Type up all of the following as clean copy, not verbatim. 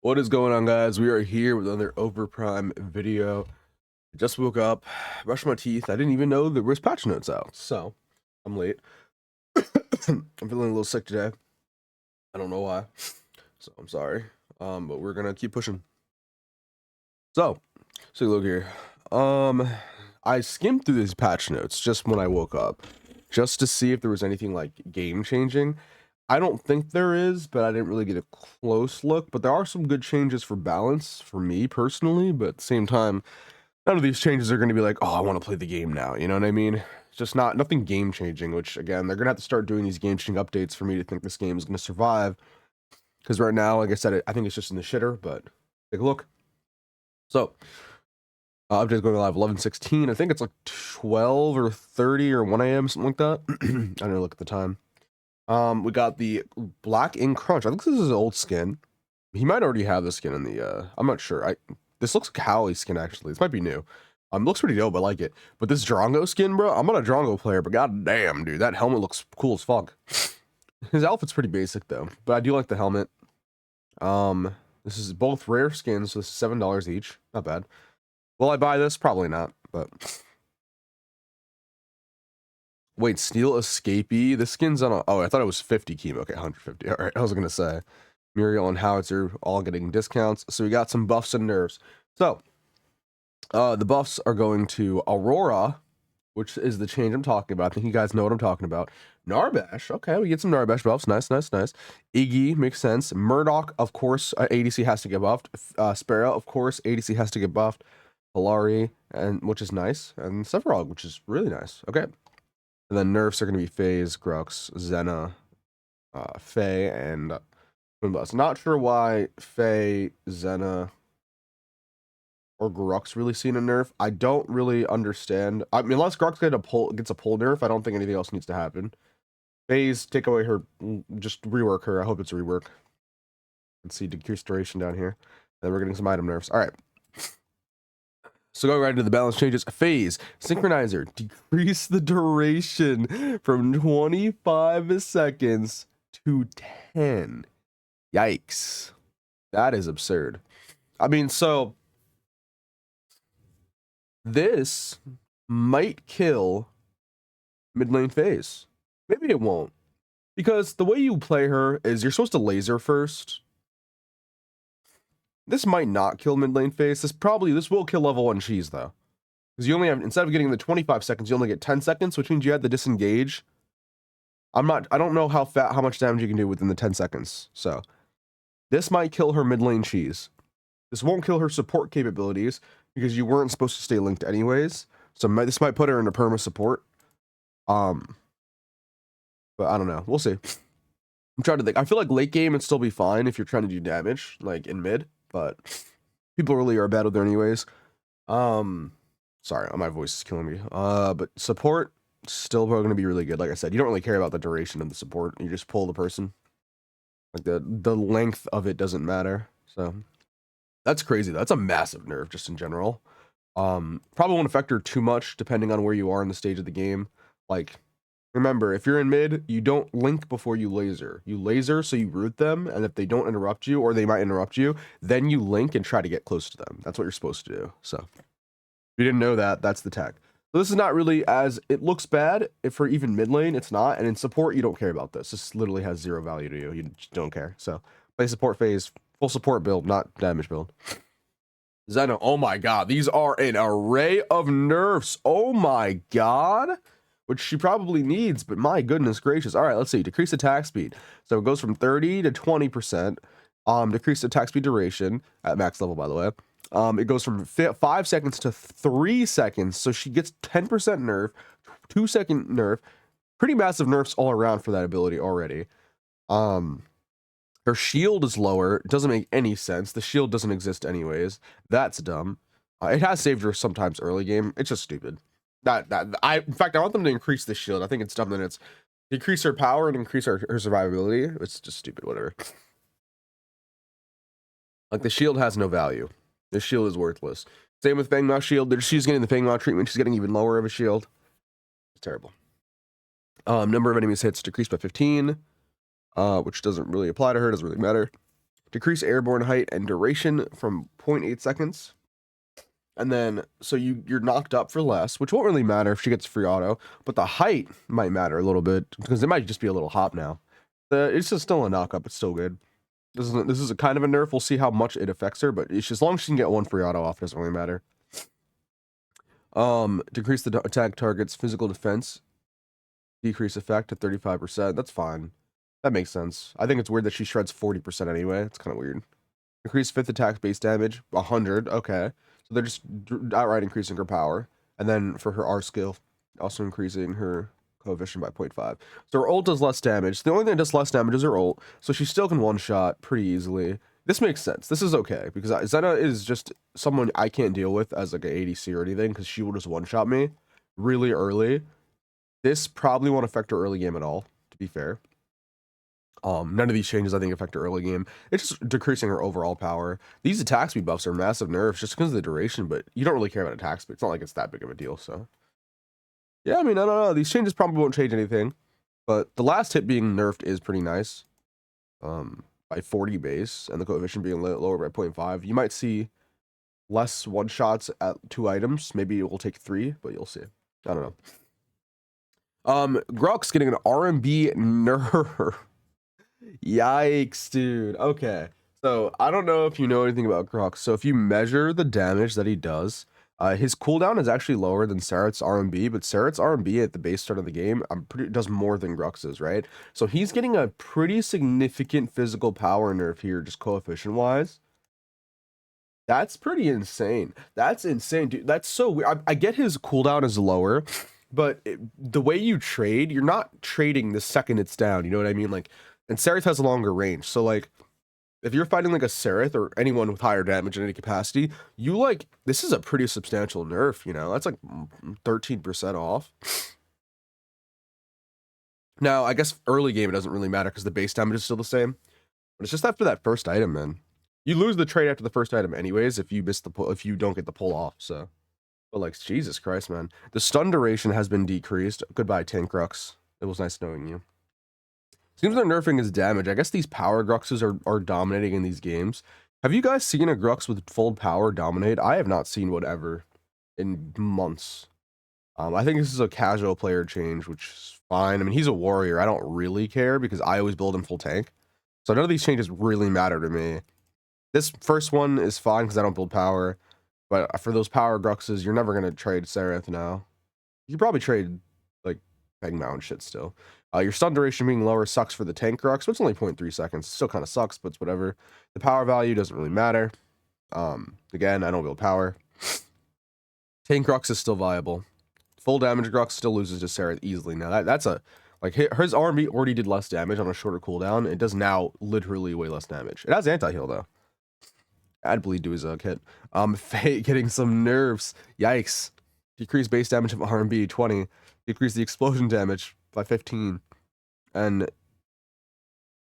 What is going on, guys? We are here with another Overprime video. I just woke up, brushed my teeth. I didn't even know there was patch notes out, so I'm late. I'm feeling a little sick today. I don't know why, so I'm sorry. But we're gonna keep pushing. So look here. I skimmed through these patch notes just when I woke up, just to see if there was anything like game changing. I don't think there is, but I didn't really get a close look. But there are some good changes for balance for me personally. But at the same time, none of these changes are going to be like, oh, I want to play the game now. You know what I mean? It's just nothing game changing. Which again, they're gonna have to start doing these game changing updates for me to think this game is going to survive. Because right now, like I said, I think it's just in the shitter. But take a look. So update's going live 11:16. I think it's like 12 or 30 or 1 a.m. something like that. I didn't look at the time. We got the Black Ink Crunch. I think this is an old skin. He might already have the skin in the I'm not sure. This looks like Howley skin actually. This might be new. Looks pretty dope. I like it. But this Drongo skin, bro, I'm not a Drongo player, but god damn, dude, that helmet looks cool as fuck. His outfit's pretty basic though, but I do like the helmet. This is both rare skins, so this is $7 each. Not bad. Will I buy this? Probably not, but wait, Steel Escapee? The skin's on a... Oh, I thought it was 50 chemo. Okay, 150. All right, I was going to say. Muriel and Howitzer all getting discounts. So we got some buffs and nerfs. So, the buffs are going to Aurora, which is the change I'm talking about. I think you guys know what I'm talking about. Narbash. Okay, we get some Narbash buffs. Nice. Iggy makes sense. Murdoch, of course, ADC has to get buffed. Sparrow, of course, ADC has to get buffed. Hilari, and which is nice. And Sephiroth, which is really nice. Okay. And then nerfs are going to be FaZe, Grux, Xena, Faye, and Moonblast. Not sure why Faye, Xena, or Grux really seen a nerf. I don't really understand. I mean, unless Grux gets a pull nerf, I don't think anything else needs to happen. FaZe, take away her, just rework her. I hope it's a rework. Let's see, decrease duration down here. And then we're getting some item nerfs. All right. So going right into the balance changes, FaZe, Synchronizer, decrease the duration from 25 seconds to 10. Yikes. That is absurd. I mean, so this might kill mid lane FaZe. Maybe it won't. Because the way you play her is you're supposed to laser first. This might not kill mid lane FaZe. This will kill level 1 cheese though. Because you only have, instead of getting the 25 seconds, you only get 10 seconds, which means you had the disengage. I don't know how much damage you can do within the 10 seconds. So this might kill her mid lane cheese. This won't kill her support capabilities because you weren't supposed to stay linked anyways. So this might put her into perma support. But I don't know. We'll see. I'm trying to think. I feel like late game it'd still be fine if you're trying to do damage, like in mid, but people really are bad with her anyways. Sorry, my voice is killing me. But support still probably gonna be really good. Like I said, you don't really care about the duration of the support. You just pull the person. Like the length of it doesn't matter. So that's crazy. That's a massive nerf just in general. Probably won't affect her too much depending on where you are in the stage of the game. Like, remember, if you're in mid, you don't link before you laser. You laser so you root them, and if they don't interrupt you, or they might interrupt you, then you link and try to get close to them. That's what you're supposed to do. So if you didn't know that, that's the tech. So this is not really as, it looks bad if for even mid lane, it's not. And in support, you don't care about this. This literally has 0 value to you. You just don't care. So play support phase, full support build, not damage build. Xena, oh my god, these are an array of nerfs. Oh my god. Which she probably needs, but my goodness gracious. All right, let's see. Decrease attack speed. So it goes from 30 to 20%. Decrease attack speed duration at max level, by the way. It goes from 5 seconds to 3 seconds. So she gets 10% nerf, 2-second nerf. Pretty massive nerfs all around for that ability already. Her shield is lower. It doesn't make any sense. The shield doesn't exist anyways. That's dumb. It has saved her sometimes early game. It's just stupid. In fact, I want them to increase the shield. I think it's dumb that it's decrease her power and increase her survivability. It's just stupid, whatever. Like, the shield has no value. The shield is worthless. Same with Feng Mao shield. She's getting the Feng Mao treatment. She's getting even lower of a shield. It's terrible. Number of enemies hits decreased by 15, which doesn't really apply to her. Doesn't really matter. Decrease airborne height and duration from 0.8 seconds. And then, so you're knocked up for less, which won't really matter if she gets free auto, but the height might matter a little bit because it might just be a little hop now. It's just still a knock up. It's still good. This is a kind of a nerf. We'll see how much it affects her, but it's just, as long as she can get one free auto off, it doesn't really matter. Decrease the attack target's physical defense. Decrease effect to 35%. That's fine. That makes sense. I think it's weird that she shreds 40% anyway. It's kind of weird. Increase 5th attack base damage, 100. Okay. So they're just outright increasing her power. And then for her R skill, also increasing her coefficient by 0.5. So her ult does less damage. The only thing that does less damage is her ult. So she still can one-shot pretty easily. This makes sense. This is okay. Because Zena is just someone I can't deal with as like an ADC or anything. Because she will just one-shot me really early. This probably won't affect her early game at all, to be fair. None of these changes I think affect her early game. It's just decreasing her overall power. These attack speed buffs are massive nerfs just because of the duration, but you don't really care about attack speed. It's not like it's that big of a deal, so. Yeah, I mean, I don't know. These changes probably won't change anything, but the last hit being nerfed is pretty nice. By 40 base, and the coefficient being lower by 0.5. You might see less one-shots at 2 items. Maybe it will take 3, but you'll see. I don't know. Grok's getting an RMB nerf. Yikes, dude. Okay. So, I don't know if you know anything about Grok. So, if you measure the damage that he does, his cooldown is actually lower than Sarat's RMB, but Sarat's RMB at the base start of the game does more than Grux's, right? So, he's getting a pretty significant physical power nerf here, just coefficient-wise. That's pretty insane. That's insane, dude. That's so weird. I get his cooldown is lower, but the way you trade, you're not trading the second it's down. You know what I mean? Like, and Seraph has a longer range. So, like, if you're fighting, like, a Seraph or anyone with higher damage in any capacity, you, like, this is a pretty substantial nerf, you know? That's, like, 13% off. Now, I guess early game, it doesn't really matter because the base damage is still the same. But it's just after that first item, man. You lose the trade after the first item anyways if you miss the pull, if you don't get the pull off, so. But, like, Jesus Christ, man. The stun duration has been decreased. Goodbye, Tank Grux. It was nice knowing you. Seems they're nerfing his damage. I guess these power Gruxes are dominating in these games. Have you guys seen a Grux with full power dominate? I have not seen whatever in months. I think this is a casual player change, which is fine. I mean, he's a warrior. I don't really care because I always build him full tank. So none of these changes really matter to me. This first one is fine because I don't build power. But for those power Gruxes, you're never going to trade Seraph now. You probably trade, like, Peg Mount shit still. Your stun duration being lower sucks for the tank Grux, but it's only 0.3 seconds. Still kind of sucks, but it's whatever. The power value doesn't really matter. Again, I don't build power. Tank Grux is still viable. Full damage Grux still loses to Seraph easily. Now, that's a... Like, his RMB already did less damage on a shorter cooldown. It does now literally way less damage. It has anti-heal, though. Add bleed to his kit. Fate getting some nerfs. Yikes. Decrease base damage of RMB 20. Decrease the explosion damage by 15. And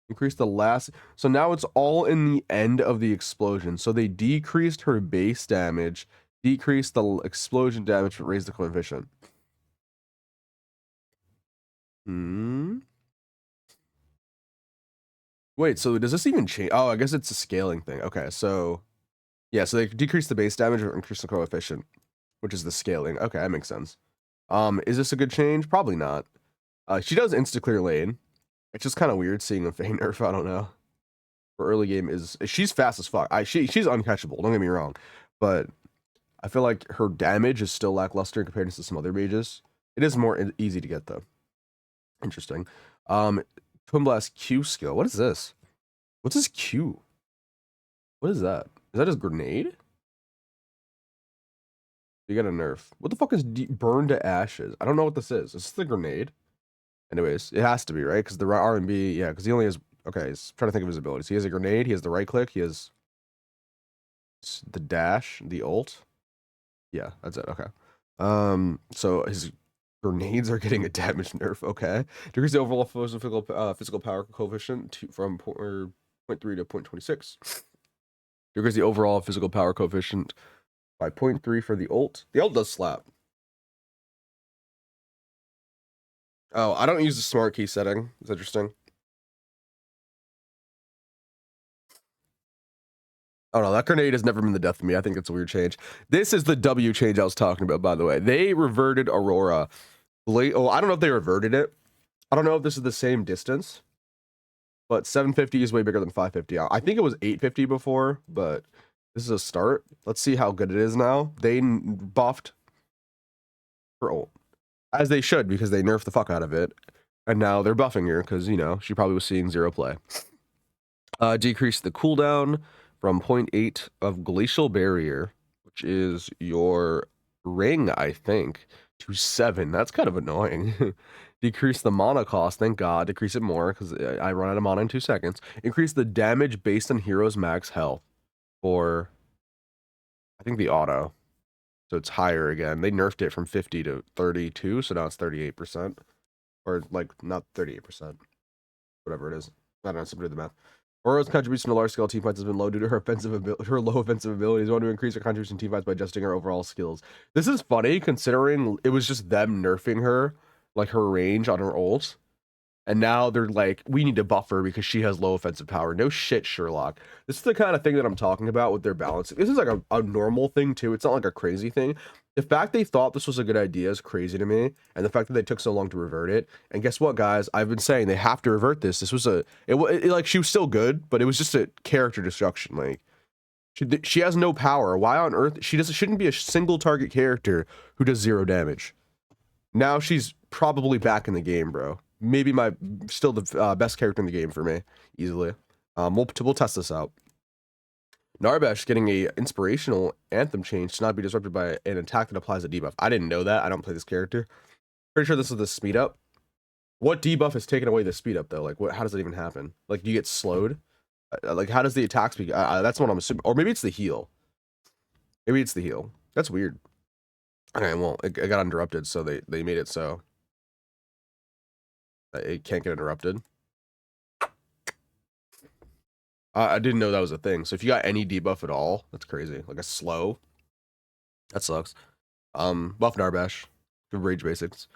increase the last. So now it's all in the end of the explosion. So they decreased her base damage, decreased the explosion damage, but raised the coefficient. Wait, so does this even change? Oh, I guess it's a scaling thing. Okay, so yeah, so they decrease the base damage or increase the coefficient, which is the scaling. Okay, that makes sense. Is this a good change? Probably not. She does insta clear lane. It's just kind of weird seeing a Fey nerf. I don't know. For early game she's fast as fuck. She's uncatchable. Don't get me wrong, but I feel like her damage is still lackluster compared to some other mages. It is more easy to get though. Interesting. Twin Blast Q skill. What is this? What's his Q? What is that? Is that his grenade? You got a nerf. What the fuck is burn to ashes? I don't know what this is. Is this the grenade? Anyways, it has to be, right? Because the R&B, yeah, because he only has... Okay, he's trying to think of his abilities. He has a grenade, he has the right click, he has the dash, the ult. Yeah, that's it, okay. So his grenades are getting a damage nerf, okay. Decrease the overall physical power coefficient from 0.3 to 0.26. Decrease the overall physical power coefficient by 0.3 for the ult. The ult does slap. Oh, I don't use the smart key setting. It's interesting. Oh no, that grenade has never been the death of me. I think it's a weird change. This is the W change I was talking about, by the way. They reverted Aurora. Oh, I don't know if they reverted it. I don't know if this is the same distance, but 750 is way bigger than 550. I think it was 850 before, but this is a start. Let's see how good it is now. They buffed her ult, as they should, because they nerfed the fuck out of it. And now they're buffing her because, you know, she probably was seeing zero play. Decrease the cooldown from 0.8 of Glacial Barrier, which is your ring, I think, to 7. That's kind of annoying. Decrease the mana cost, thank God. Decrease it more because I run out of mana in 2 seconds. Increase the damage based on heroes' max health for, I think, the auto. So it's higher again. They nerfed it from 50 to 32, so now it's 38%. Or, like, not 38%. Whatever it is. I don't know, somebody do the math. Aurora's contribution to large-scale team fights has been low due to her low offensive abilities. We want to increase her contribution to team fights by adjusting her overall skills. This is funny, considering it was just them nerfing her, like, her range on her ult. And now they're like, we need to buff her because she has low offensive power. No shit, Sherlock. This is the kind of thing that I'm talking about with their balance. This is like a normal thing, too. It's not like a crazy thing. The fact they thought this was a good idea is crazy to me. And the fact that they took so long to revert it. And guess what, guys? I've been saying they have to revert this. This was like, she was still good, but it was just a character destruction. Like, she has no power. Why on earth? Shouldn't be a single target character who does 0 damage. Now she's probably back in the game, bro. Maybe still the best character in the game for me, easily. We'll test this out. Narbash getting a inspirational anthem change to not be disrupted by an attack that applies a debuff. I didn't know that. I don't play this character. Pretty sure this is the speed up. What debuff is taking away the speed up though? Like, how does it even happen? Like, do you get slowed? Like, how does the attack speed? That's what I'm assuming. Or maybe it's the heal. Maybe it's the heal. That's weird. Okay, well, it got interrupted, so they made it so it can't get interrupted. I didn't know that was a thing. So if you got any debuff at all, that's crazy. Like a slow, that sucks. Buff Narbash, good rage basics.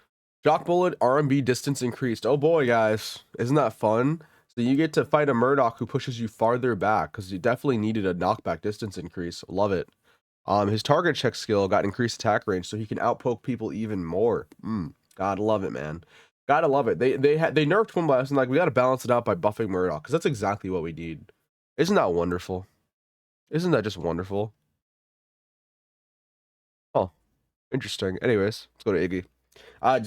Shock bullet, RMB distance increased. Oh boy, guys, isn't that fun? So you get to fight a Murdoch who pushes you farther back because you definitely needed a knockback distance increase. Love it. His target check skill got increased attack range, so he can outpoke people even more. Gotta love it, man. Gotta love it. They nerfed one blast and like we gotta balance it out by buffing Murdoch because that's exactly what we need. Isn't that wonderful? Isn't that just wonderful? Oh, interesting. Anyways, let's go to Iggy. I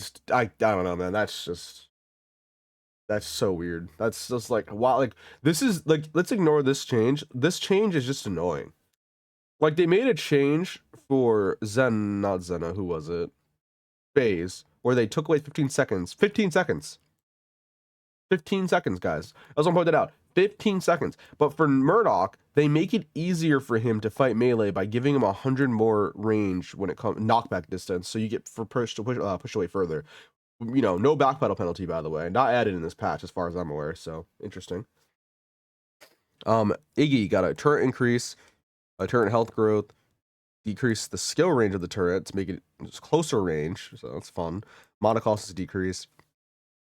don't know, man. That's so weird. That's just like, wow. Like, this is like, let's ignore this change. This change is just annoying. Like, they made a change for not Zena, who was it? Phase, where they took away 15 seconds. 15 seconds. 15 seconds, guys. I was gonna point that out. 15 seconds. But for Murdoch, they make it easier for him to fight melee by giving him 100 more range when it comes knockback distance, so you get for push away further. You know, no backpedal penalty, by the way, not added in this patch as far as I'm aware. So interesting. Iggy got a turret increase, a turret health growth, decrease the skill range of the turret to make it closer range, so that's fun. Mana cost is decreased.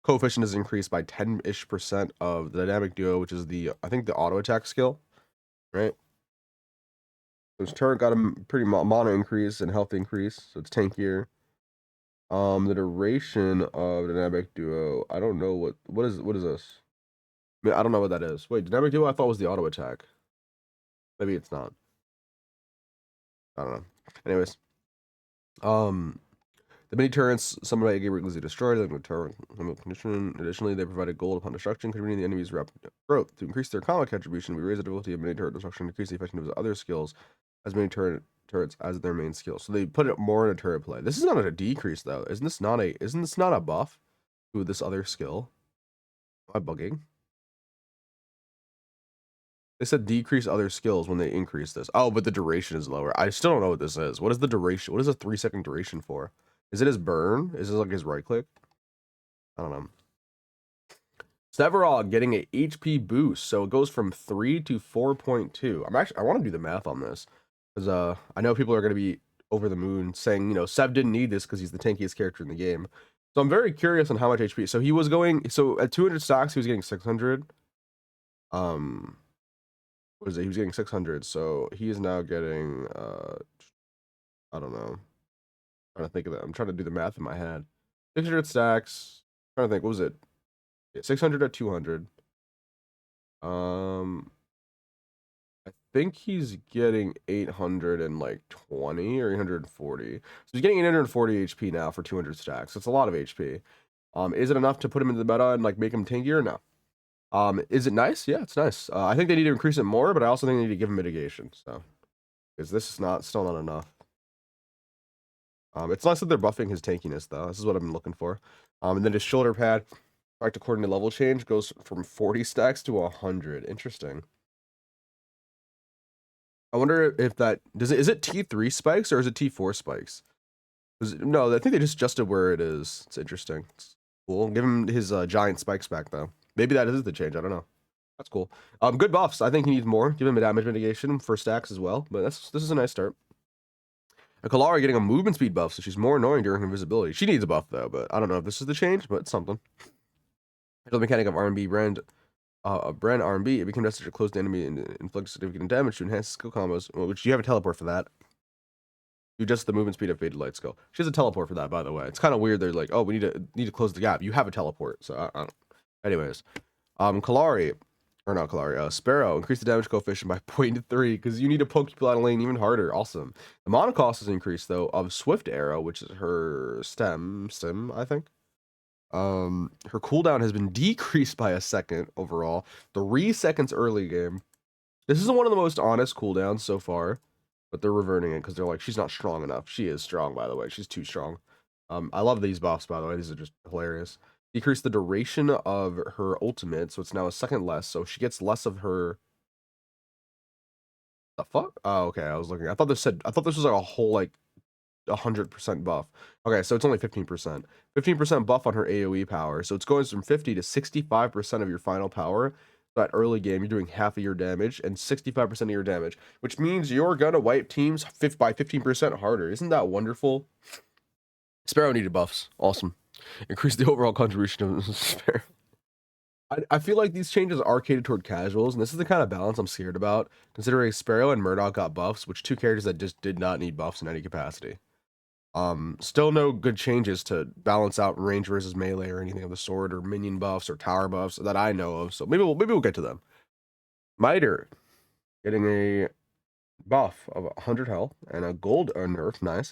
Coefficient is increased by 10-ish% of the dynamic duo, which is I think the auto attack skill, right? This turret got a pretty mana increase and health increase, so it's tankier. The duration of dynamic duo, I don't know what is this? I mean, I don't know what that is. Wait, dynamic duo I thought was the auto attack. Maybe it's not. I don't know. Anyways, the mini turrets, summoned by Iggy, were easily destroyed. Additionally, they provided gold upon destruction, contributing the enemy's rapid growth. To increase their combat contribution, we raise the difficulty of mini turret destruction, increase the effectiveness of other skills as mini turrets as their main skill. So they put it more in a turret play. This is not a decrease though. Isn't this not a buff to this other skill? Am I bugging? They said decrease other skills when they increase this. Oh, but the duration is lower. I still don't know what this is. What is the duration? What is a 3-second duration for? Is it his burn? Is this like his right click? I don't know. Severog getting a HP boost, so it goes from 3 to 4.2. I want to do the math on this because I know people are going to be over the moon saying, you know, Sev didn't need this because he's the tankiest character in the game. So I'm very curious on how much HP. So he was going, so at 200 stacks he was getting 600. what is it? He was getting 600, so he is now getting I don't know. I'm trying to think of that. I'm trying to do the math in my head. 600 stacks. I'm trying to think, what was it? Yeah, 600 at 200. I think he's getting 820 or 840. So he's getting 840 HP now for 200 stacks. It's a lot of HP. Is it enough to put him into the meta and like make him tankier? No. Is it nice? Yeah, it's nice. I think they need to increase it more, but I also think they need to give him mitigation. So, because this is still not enough. It's nice that they're buffing his tankiness though. This is what I've been looking for. And then his shoulder pad, fact according to level change, goes from 40 stacks to 100. Interesting. I wonder if that is it T3 spikes or is it T4 spikes? No, I think they just adjusted where it is. It's interesting. It's cool. Give him his giant spikes back though. Maybe that is the change. I don't know. That's cool. Good buffs. I think he needs more. Give him a damage mitigation for stacks as well. But this is a nice start. A Kalari getting a movement speed buff, so she's more annoying during invisibility. She needs a buff though, but I don't know if this is the change, but it's something. The mechanic of R&B brand R&B, it becomes necessary to close the enemy and inflict significant damage to enhance skill combos, which you have a teleport for that. You adjust the movement speed of Faded Light skill. She has a teleport for that, by the way. It's kind of weird. They're like, oh, we need to close the gap. You have a teleport, so I don't. Anyways, Kalari, or not Kalari, Sparrow, increase the damage coefficient by 0.3 because you need to poke people out of lane even harder. Awesome. The mana cost is increased though of Swift Arrow, which is her sim, I think. Her cooldown has been decreased by a second overall. 3 seconds early game. This isn't one of the most honest cooldowns so far, but they're reverting it because they're like, she's not strong enough. She is strong, by the way. She's too strong. I love these buffs, by the way. These are just hilarious. Decrease the duration of her ultimate, so it's now a second less. So she gets less of her. The fuck? Oh, okay. I was looking. I thought this was like a whole like 100% buff. Okay, so it's only 15%. 15% buff on her AoE power. So it's going from 50 to 65% of your final power. That early game, you're doing half of your damage and 65% of your damage, which means you're gonna wipe teams by 15% harder. Isn't that wonderful? Sparrow needed buffs. Awesome. Increase the overall contribution of Sparrow. I feel like these changes are catered toward casuals, and this is the kind of balance I'm scared about, considering Sparrow and Murdoch got buffs, which two characters that just did not need buffs in any capacity. Still no good changes to balance out range versus melee or anything of the sort, or minion buffs or tower buffs that I know of. So maybe we'll get to them. Miter getting a buff of 100 health and a gold nerf. Nice.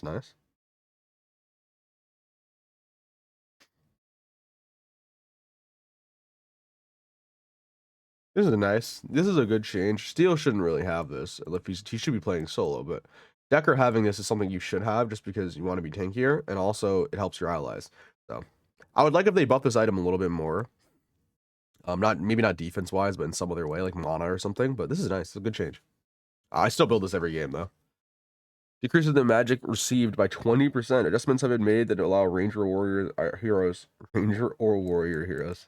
This is a good change. Steel shouldn't really have this. He should be playing solo, but Decker having this is something you should have just because you want to be tankier, and also it helps your allies. So I would like if they buff this item a little bit more. Maybe not defense wise, but in some other way, like mana or something. But this is nice. It's a good change. I still build this every game though. Decreases the magic received by 20%. Adjustments have been made that allow ranger or warrior heroes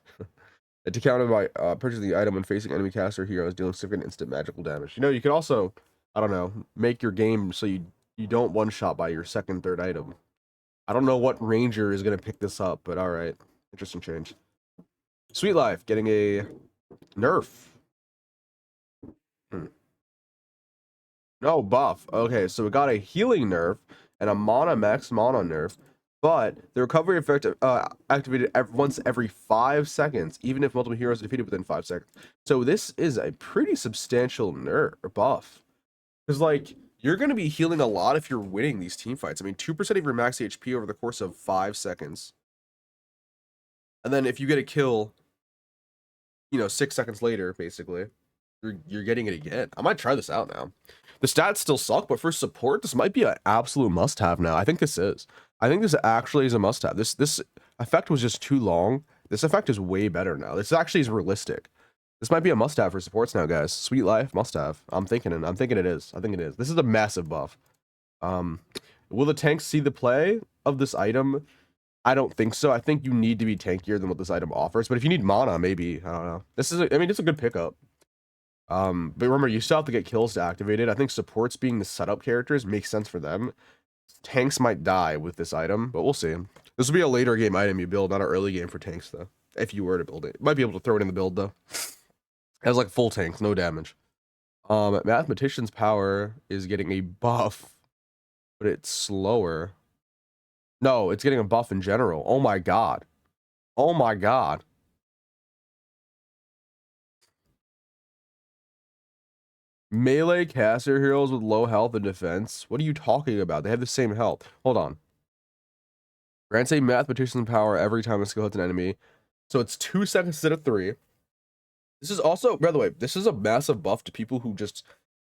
to counter by purchasing the item when facing enemy caster heroes dealing significant instant magical damage. You can also, I don't know, make your game so you don't one shot by your second, third item. I don't know what ranger is gonna pick this up, but all right, interesting change. Sweet Life getting a nerf. No buff. Okay, so we got a healing nerf and a max mana nerf, but the recovery effect activated once every 5 seconds, even if multiple heroes are defeated within 5 seconds. So this is a pretty substantial nerf or buff, because like you're going to be healing a lot if you're winning these team fights. I mean, 2% of your max HP over the course of 5 seconds, and then if you get a kill, 6 seconds later, basically, you're getting it again. I might try this out now. The stats still suck, but for support, this might be an absolute must-have now. I think this actually is a must-have. This effect was just too long. This effect is way better now. This actually is realistic. This might be a must-have for supports now, guys. Sweet Life, must-have. I'm thinking it is. I think it is. This is a massive buff. Will the tanks see the play of this item? I don't think so. I think you need to be tankier than what this item offers. But if you need mana, maybe. I don't know. It's a good pickup. But remember, you still have to get kills to activate it. I think supports being the setup characters makes sense for them. Tanks might die with this item, but we'll see. This will be a later game item you build, not an early game for tanks, though. If you were to build it. Might be able to throw it in the build, though. It has like full tanks, no damage. Mathematician's power is getting a buff, but it's slower. No, it's getting a buff in general. Oh my god. Oh my god. Melee caster heroes with low health and defense. What are you talking about? They have the same health. Hold on. Grants a mathematician's power every time a skill hits an enemy. So it's 2 seconds instead of 3. This is also, by the way, this is a massive buff to people who just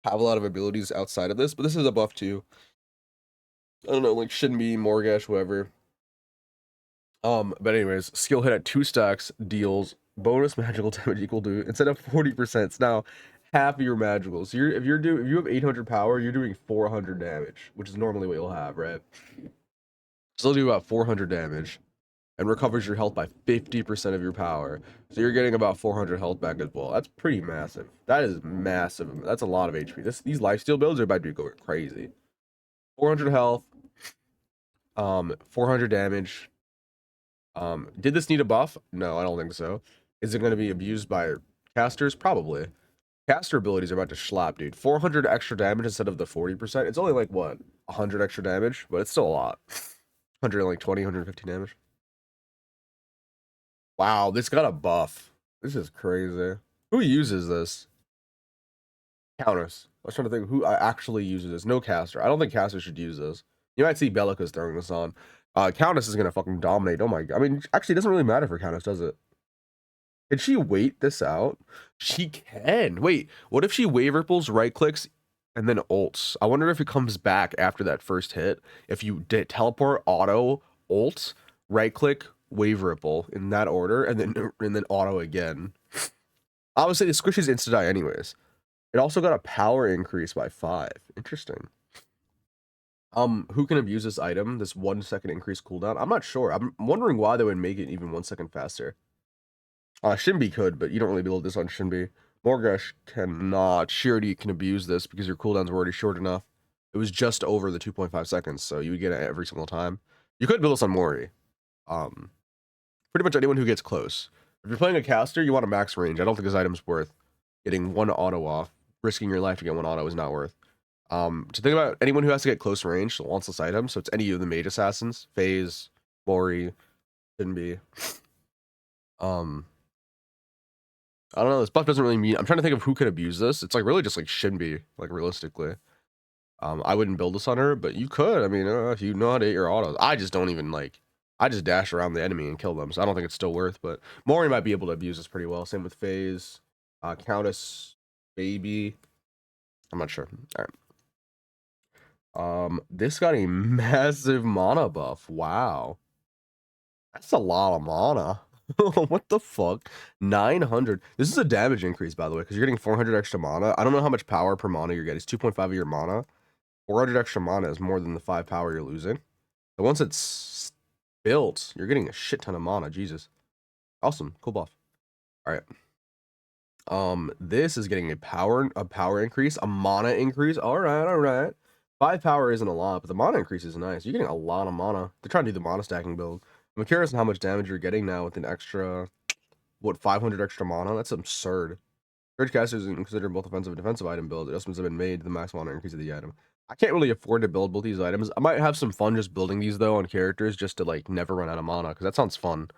have a lot of abilities outside of this, but this is a buff too. I don't know, like Shinbi, Morgash, whoever. But anyways, skill hit at 2 stacks deals bonus magical damage equal to, instead of 40%, it's now half of your magicals. So if you have 800 power, you're doing 400 damage, which is normally what you'll have, right? So they'll do about 400 damage and recovers your health by 50% of your power. So you're getting about 400 health back as well. That's pretty massive. That is massive. That's a lot of HP. These lifesteal builds are about to go crazy. 400 health, 400 damage. Did this need a buff? No, I don't think so. Is it going to be abused by casters? Probably. Caster abilities are about to slap, dude. 400 extra damage instead of the 40%. It's only like, what, 100 extra damage? But it's still a lot. 120, 150 damage. Wow, this got a buff. This is crazy. Who uses this? Countess. I was trying to think who actually uses this. No caster. I don't think caster should use this. You might see Bellica's throwing this on. Countess is gonna fucking dominate. Oh my god. I mean, actually, it doesn't really matter for Countess, does it? Can she wait this out? She can. Wait, what if she wave ripples, right clicks, and then ults? I wonder if it comes back after that first hit. If you teleport, auto, ult, right click, wave ripple in that order, and then auto again. Obviously, the squish is insta die anyways. It also got a power increase by 5. Interesting. Who can abuse this item? This 1 second increase cooldown? I'm not sure. I'm wondering why they would make it even 1 second faster. Shinbi could, but you don't really build this on Shinbi. Morgash cannot. Shirdi can abuse this because your cooldowns were already short enough. It was just over the 2.5 seconds, so you would get it every single time. You could build this on Mori. Pretty much anyone who gets close. If you're playing a caster, you want a max range. I don't think this item's worth getting 1 auto off. Risking your life to get 1 auto is not worth. To think about anyone who has to get close range wants this item, so it's any of the mage assassins, FaZe, Mori, Shinbi. I don't know, this buff doesn't really mean, I'm trying to think of who could abuse this. It's like really just like Shinbi, like realistically. I wouldn't build this on her, but you could. I mean, if you know how to hit your autos. I just don't even like, I just dash around the enemy and kill them, so I don't think it's still worth, but Mori might be able to abuse this pretty well. Same with FaZe, Countess, Baby. I'm not sure. All right. This got a massive mana buff. Wow. That's a lot of mana. What the fuck? 900. This is a damage increase, by the way, because you're getting 400 extra mana. I don't know how much power per mana you're getting. It's 2.5 of your mana. 400 extra mana is more than the 5 power you're losing. So once it's built, you're getting a shit ton of mana. Jesus. Awesome. Cool buff. All right. This is getting a power increase, a mana increase. All right. 5 power isn't a lot, but the mana increase is nice. You're getting a lot of mana. They're trying to do the mana stacking build. I'm curious on how much damage you're getting now with an extra, what, 500 extra mana? That's absurd. Surge casters is considered both offensive and defensive item builds. Adjustments have been made to the max mana increase of the item. I can't really afford to build both these items. I might have some fun just building these though on characters just to like never run out of mana, because that sounds fun.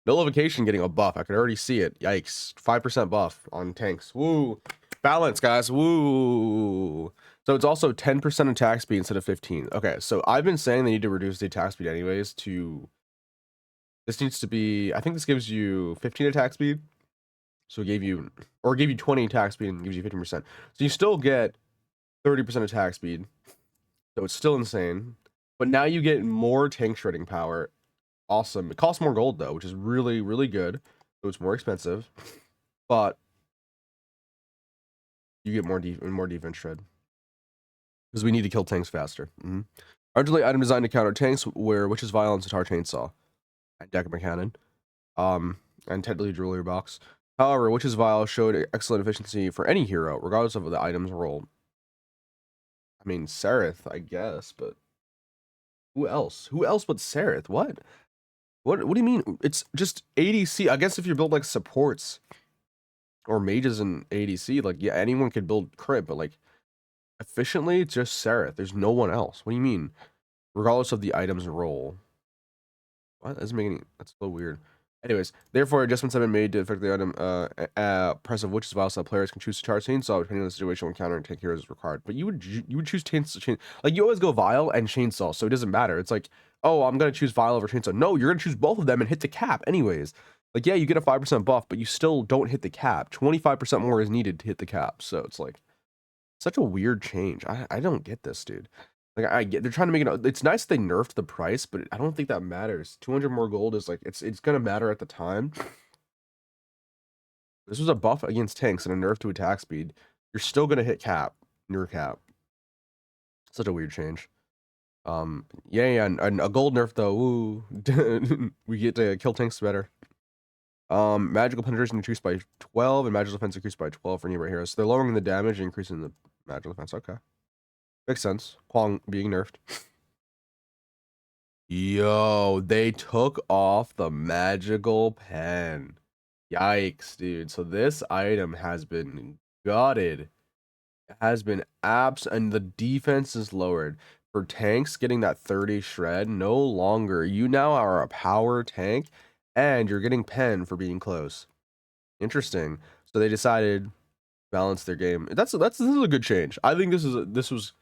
Nullification getting a buff. I could already see it. Yikes. 5% buff on tanks. Woo. Balance, guys. Woo. So it's also 10% attack speed instead of 15. Okay, so I've been saying they need to reduce the attack speed anyways to... This needs to be... I think this gives you 15 attack speed. So it gave you... Or it gave you 20 attack speed and gives you 15%. So you still get 30% attack speed. So it's still insane. But now you get more tank shredding power. Awesome. It costs more gold though, which is really, really good. So it's more expensive. But you get more defense shred. Because we need to kill tanks faster. Originally item designed to counter tanks, which is Violence, Guitar Chainsaw, and Deck Cannon, and Tedley Jewelry Box. However, Witch's Vial showed excellent efficiency for any hero, regardless of the item's role. I mean, Sereth, I guess, but who else? Who else but Sereth? What? What do you mean? It's just ADC. I guess if you build like supports, or mages and ADC. Like, yeah, anyone could build crit, but like efficiently, it's just Seraph. There's no one else. What do you mean? Regardless of the item's role. What? That doesn't make any. That's so weird. Anyways, therefore, adjustments have been made to affect the item press of which is vital, so players can choose to charge chainsaw depending on the situation when countering tank heroes is required. But you would choose chainsaw, like you always go vial and chainsaw, so it doesn't matter. It's like, oh, I'm gonna choose vial over chainsaw. No, you're gonna choose both of them and hit the cap anyways. Like, yeah, you get a 5% buff, but you still don't hit the cap. 25% more is needed to hit the cap. So it's like such a weird change. I don't get this, dude. Like I get they're trying to make it. It's nice they nerfed the price, but I don't think that matters. 200 more gold is like it's gonna matter at the time. This was a buff against tanks and a nerf to attack speed. You're still gonna hit cap, near cap. Such a weird change. Yeah, and a gold nerf though. Woo, we get to kill tanks better. Magical penetration increased by 12 and magical defense increased by 12 for nearby heroes. So they're lowering the damage and increasing the magical defense. Okay, makes sense. Kwang being nerfed. Yo, they took off the magical pen. Yikes, dude. So this item has been gutted. It has been abs, and the defense is lowered. For tanks, getting that 30 shred, no longer. You now are a power tank, and you're getting pen for being close. Interesting. So they decided balance their game. This is a good change. I think this was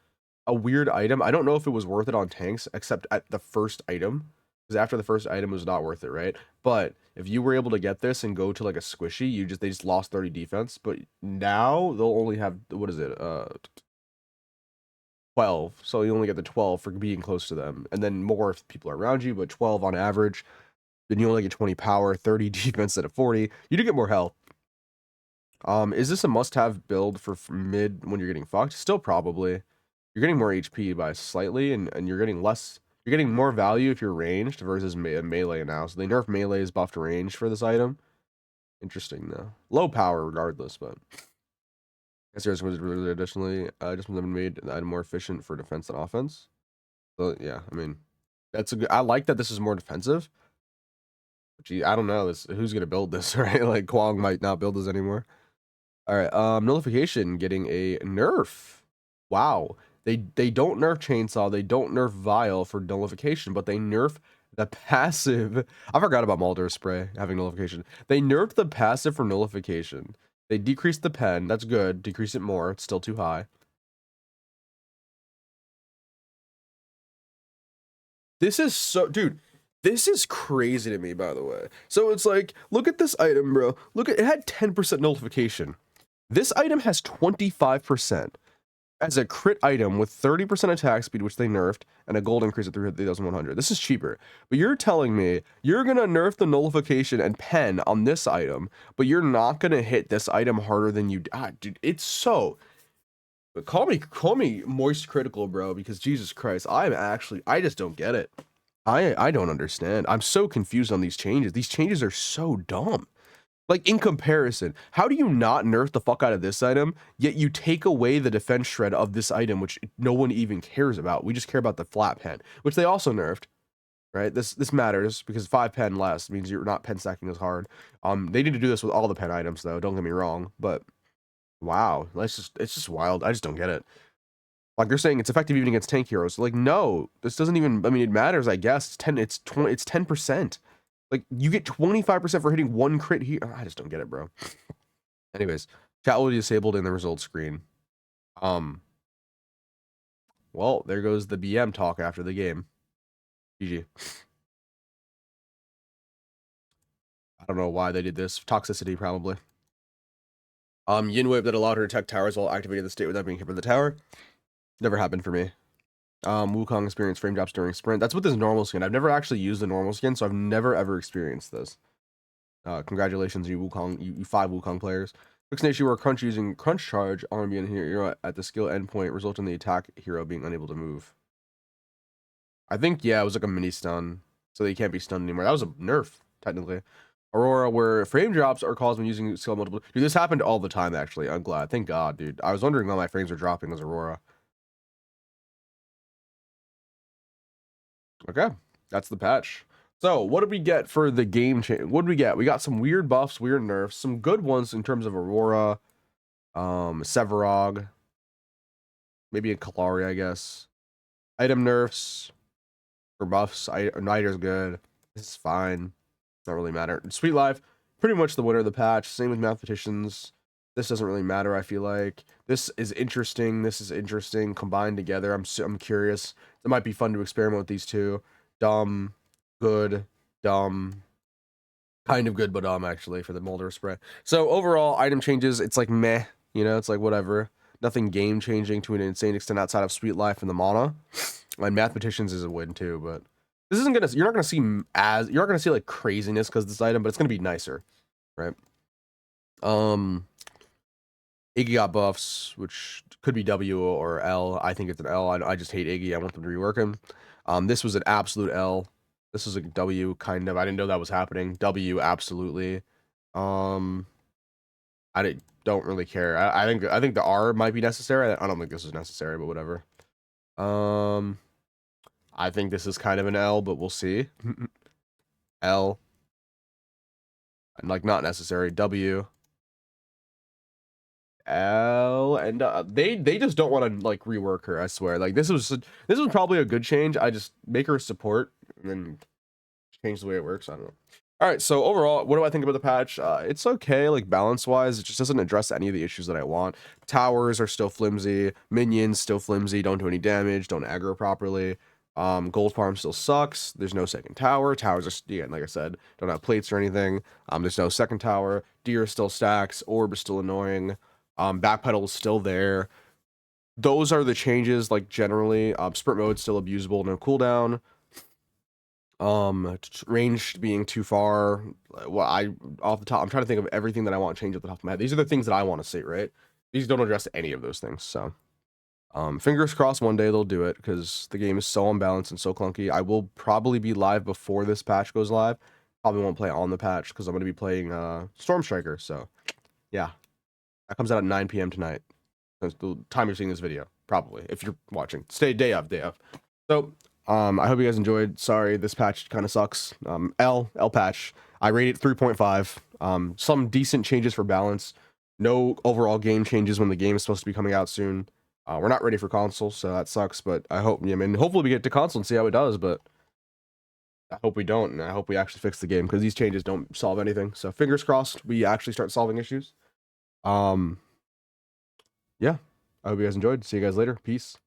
a weird item. I don't know if it was worth it on tanks, except at the first item, because after the first item it was not worth it, right? But if you were able to get this and go to like a squishy, they just lost 30 defense. But now they'll only have, what is it, 12. So you only get the 12 for being close to them, and then more if people are around you, but 12 on average. Then you only get 20 power, 30 defense instead of 40. You do get more health. Is this a must-have build for mid when you're getting fucked? Still probably. You're getting more HP by slightly, and you're getting less. You're getting more value if you're ranged versus melee now. So they nerf melee's buffed range for this item. Interesting though. Low power regardless, but I guess there's additionally adjustments have been made the item more efficient for defense than offense. So yeah, I mean, that's a good. I like that this is more defensive. Gee, I don't know who's gonna build this, right? Like Kwang might not build this anymore. All right, nullification getting a nerf. Wow. They don't nerf chainsaw, they don't nerf vial for nullification, but they nerf the passive. I forgot about Mulder spray having nullification. They nerfed the passive for nullification. They decreased the pen. That's good. Decrease it more. It's still too high. This is so, dude. This is crazy to me, by the way. So it's like, look at this item, bro. Look at it had 10% nullification. This item has 25% as a crit item with 30% attack speed, which they nerfed, and a gold increase at 3,100. This is cheaper. But you're telling me you're going to nerf the nullification and pen on this item, but you're not going to hit this item harder than you... dude, it's so... Call me moist critical, bro, because Jesus Christ, I just don't get it. I don't understand. I'm so confused on these changes. These changes are so dumb. Like, in comparison, how do you not nerf the fuck out of this item, yet you take away the defense shred of this item, which no one even cares about? We just care about the flat pen, which they also nerfed, right? This matters because 5 pen less means you're not pen stacking as hard. They need to do this with all the pen items, though. Don't get me wrong, but wow, it's just wild. I just don't get it. Like, they're saying it's effective even against tank heroes. Like, no, this doesn't even. I mean, it matters, I guess. It's 10%. Like, you get 25% for hitting one crit here. I just don't get it, bro. Anyways, chat will be disabled in the results screen. Well, there goes the BM talk after the game. GG. I don't know why they did this. Toxicity, probably. Yin whip that allowed her to attack towers while activating the state without being hit by the tower. Never happened for me. Wukong experienced frame drops during sprint. That's with this normal skin. I've never actually used the normal skin, so I've never ever experienced this. Congratulations, you Wukong, you 5 Wukong players. Fixed an issue where Crunch using Crunch Charge on being hero at the skill endpoint resulting in the attack hero being unable to move. I think, yeah, it was like a mini stun, so they can't be stunned anymore. That was a nerf, technically. Aurora, where frame drops are caused when using skill multiple. Dude, this happened all the time, actually. I'm glad. Thank God, dude. I was wondering why my frames were dropping as Aurora. Okay, that's the patch. So what did we get for the game change? What did we get? We got some weird buffs, weird nerfs, some good ones in terms of Aurora, Sevarog, maybe a Kalari, I guess. Item nerfs for buffs. Niter's good. This is fine. Not really matter. Sweet Life, pretty much the winner of the patch. Same with Mathematicians. This doesn't really matter, I feel like. This is interesting. This is interesting. Combined together, I'm curious. It might be fun to experiment with these two. Dumb, good, dumb. Kind of good, but dumb, actually, for the Molder spray. So overall, item changes, it's like meh. You know, it's like whatever. Nothing game-changing to an insane extent outside of Sweet Life and the mana. And Mathematicians is a win, too, but... This isn't gonna. You're not gonna see you're not gonna see like craziness because this item, but it's gonna be nicer, right? Iggy got buffs, which could be W or L. I think it's an L. I just hate Iggy. I want them to rework him. This was an absolute L. This was a W, kind of. I didn't know that was happening. W, absolutely. Don't really care. I think the R might be necessary. I don't think this is necessary, but whatever. I think this is kind of an L, but we'll see. L. And like not necessary. W. L. And they just don't want to like rework her, I swear. Like this was probably a good change. I just make her support and then change the way it works. I don't know. All right, so overall, what do I think about the patch? It's okay, like balance-wise. It just doesn't address any of the issues that I want. Towers are still flimsy. Minions still flimsy. Don't do any damage. Don't aggro properly. Gold farm still sucks. There's no second tower. Towers are, again, like I said, don't have plates or anything. There's no second tower. Deer still stacks. Orb is still annoying. Backpedal is still there. Those are the changes, like generally. Sprint mode still abusable. No cooldown. Range being too far. Well, off the top, I'm trying to think of everything that I want to change at the top of my head. These are the things that I want to see, right? These don't address any of those things. So, fingers crossed one day they'll do it because the game is so unbalanced and so clunky. I will probably be live before this patch goes live. Probably won't play on the patch because I'm going to be playing Storm Striker. So, yeah, that comes out at 9 p.m. tonight. That's the time you're seeing this video, probably if you're watching. Stay day of. So. I hope you guys enjoyed. Sorry, this patch kind of sucks. L patch. I rate it 3.5. Some decent changes for balance. No overall game changes when the game is supposed to be coming out soon. We're not ready for console, so that sucks. But I hope, I mean, hopefully we get to console and see how it does. But I hope we don't, and I hope we actually fix the game because these changes don't solve anything. So fingers crossed, we actually start solving issues. Yeah. I hope you guys enjoyed. See you guys later. Peace.